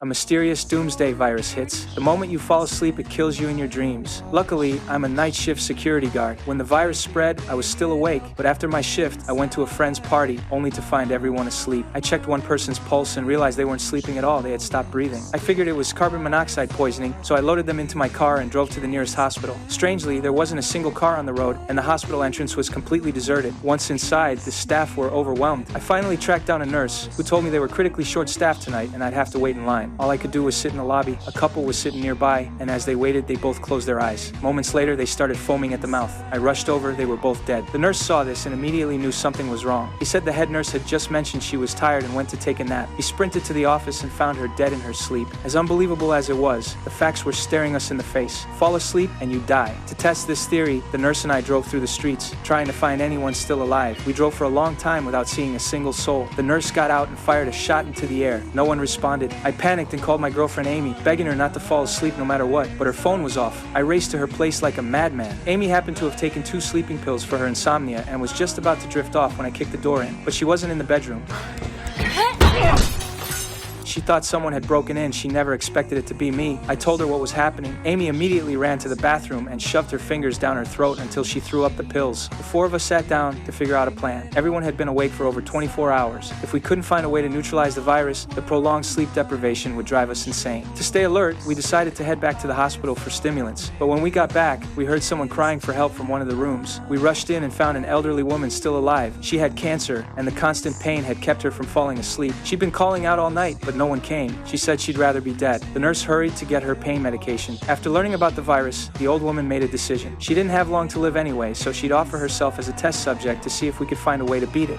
A mysterious doomsday virus hits. The moment you fall asleep, it kills you in your dreams. Luckily, I'm a night shift security guard. When the virus spread, I was still awake, but after my shift, I went to a friend's party, only to find everyone asleep. I checked one person's pulse and realized they weren't sleeping at all, they had stopped breathing. I figured it was carbon monoxide poisoning, so I loaded them into my car and drove to the nearest hospital. Strangely, there wasn't a single car on the road, and the hospital entrance was completely deserted. Once inside, the staff were overwhelmed. I finally tracked down a nurse, who told me they were critically short-staffed tonight and I'd have to wait in line. All I could do was sit in the lobby. A couple was sitting nearby, and as they waited, they both closed their eyes. Moments later, they started foaming at the mouth. I rushed over, they were both dead. The nurse saw this and immediately knew something was wrong. He said the head nurse had just mentioned she was tired and went to take a nap. He sprinted to the office and found her dead in her sleep. As unbelievable as it was, the facts were staring us in the face. Fall asleep and you die. To test this theory, the nurse and I drove through the streets, trying to find anyone still alive. We drove for a long time without seeing a single soul. The nurse got out and fired a shot into the air. No one responded. I panicked and called my girlfriend Amy, begging her not to fall asleep no matter what, but her phone was off. I raced to her place like a madman. Amy happened to have taken 2 sleeping pills for her insomnia and was just about to drift off when I kicked the door in, but she wasn't in the bedroom. She thought someone had broken in. She never expected it to be me. I told her what was happening. Amy immediately ran to the bathroom and shoved her fingers down her throat until she threw up the pills. The 4 of us sat down to figure out a plan. Everyone had been awake for over 24 hours. If we couldn't find a way to neutralize the virus, the prolonged sleep deprivation would drive us insane. To stay alert, we decided to head back to the hospital for stimulants. But when we got back, we heard someone crying for help from one of the rooms. We rushed in and found an elderly woman still alive. She had cancer, and the constant pain had kept her from falling asleep. She'd been calling out all night, but no one came. She said she'd rather be dead. The nurse hurried to get her pain medication. After learning about the virus, the old woman made a decision. She didn't have long to live anyway, so she'd offer herself as a test subject to see if we could find a way to beat it.